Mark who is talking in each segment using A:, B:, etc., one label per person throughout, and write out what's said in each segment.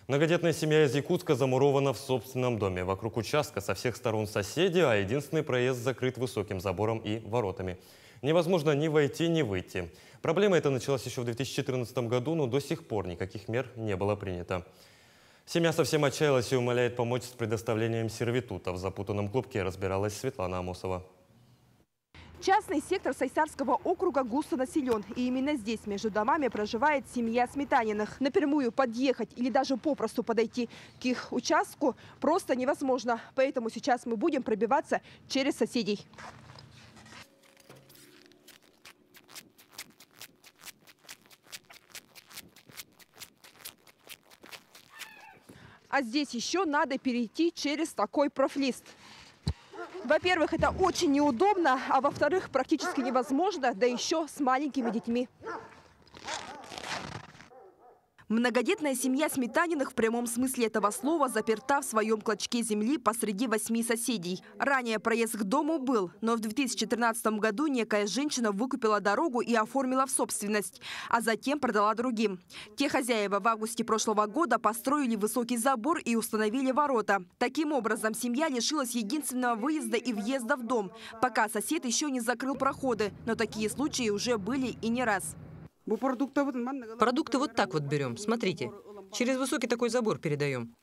A: Многодетная семья из Якутска замурована в собственном доме. Вокруг участка со всех сторон соседи, а единственный проезд закрыт высоким забором и воротами. Невозможно ни войти, ни выйти. Проблема эта началась еще в 2014 году, но до сих пор никаких мер не было принято. Семья совсем отчаялась и умоляет помочь с предоставлением сервитута. В запутанном клубке разбиралась Светлана Амосова.
B: Частный сектор Сайсарского округа густо населен. И именно здесь между домами проживает семья Сметаниных. Напрямую подъехать или даже попросту подойти к их участку просто невозможно. Поэтому сейчас мы будем пробиваться через соседей. А здесь еще надо перейти через такой профлист. Во-первых, это очень неудобно, а во-вторых, практически невозможно, да еще с маленькими детьми. Многодетная семья Сметаниных в прямом смысле этого слова заперта в своем клочке земли посреди 8 соседей. Ранее проезд к дому был, но в 2013 году некая женщина выкупила дорогу и оформила в собственность, а затем продала другим. Те хозяева в августе прошлого года построили высокий забор и установили ворота. Таким образом, семья лишилась единственного выезда и въезда в дом, пока сосед еще не закрыл проходы. Но такие случаи уже были и не раз.
C: Продукты вот так вот берем, смотрите. Через высокий такой забор передаем.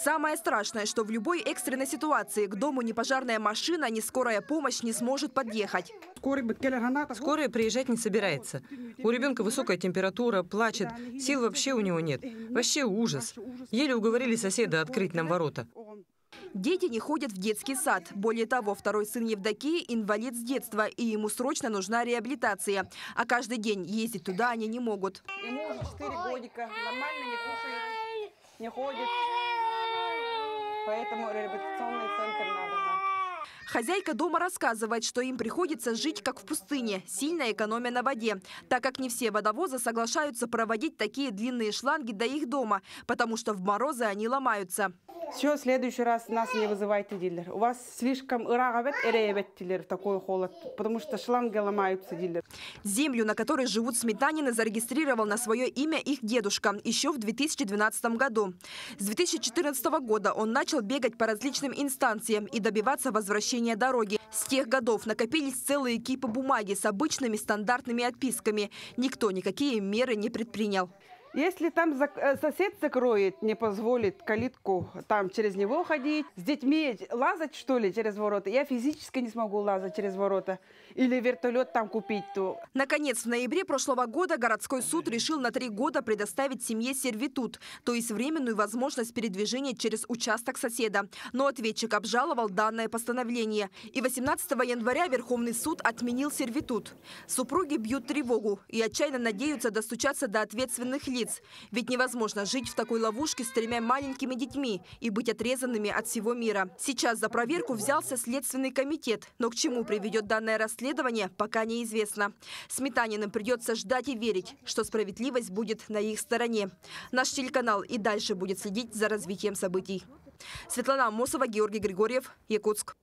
B: Самое страшное, что в любой экстренной ситуации к дому ни пожарная машина, ни скорая помощь не сможет подъехать.
C: Скорая приезжать не собирается. У ребенка высокая температура, плачет, сил вообще у него нет. Вообще ужас. Еле уговорили соседа открыть нам ворота.
B: Дети не ходят в детский сад. Более того, второй сын Евдокии – инвалид с детства, и ему срочно нужна реабилитация. А каждый день ездить туда они не могут.
D: Ему уже 4 годика, нормально не кушает, не ходит. Поэтому реабилитационный центр надо.
B: Хозяйка дома рассказывает, что им приходится жить как в пустыне, сильно экономя на воде, так как не все водовозы соглашаются проводить такие длинные шланги до их дома, потому что в морозы они ломаются.
D: Все, в следующий раз нас не вызывайте, дилер. У вас слишком такой холод, потому что шланги ломаются, дилер.
B: Землю, на которой живут Сметанины, зарегистрировал на свое имя их дедушка еще в 2012 году. С 2014 года он начал бегать по различным инстанциям и добиваться возвращения дороги. С тех годов накопились целые кипы бумаги с обычными стандартными отписками. Никто никакие меры не предпринял.
D: Если там сосед закроет, не позволит калитку там через него ходить, с детьми лазать, что ли, через ворота, я физически не смогу лазать через ворота. Или вертолет там купить. То.
B: Наконец, в ноябре прошлого года городской суд решил на 3 года предоставить семье сервитут, то есть временную возможность передвижения через участок соседа. Но ответчик обжаловал данное постановление. И 18 января Верховный суд отменил сервитут. Супруги бьют тревогу и отчаянно надеются достучаться до ответственных лиц. Ведь невозможно жить в такой ловушке с 3 маленькими детьми и быть отрезанными от всего мира. Сейчас за проверку взялся Следственный комитет. Но к чему приведет данное расследование, пока неизвестно. Сметаниным придется ждать и верить, что справедливость будет на их стороне. Наш телеканал и дальше будет следить за развитием событий. Светлана Амосова, Георгий Григорьев, Якутск.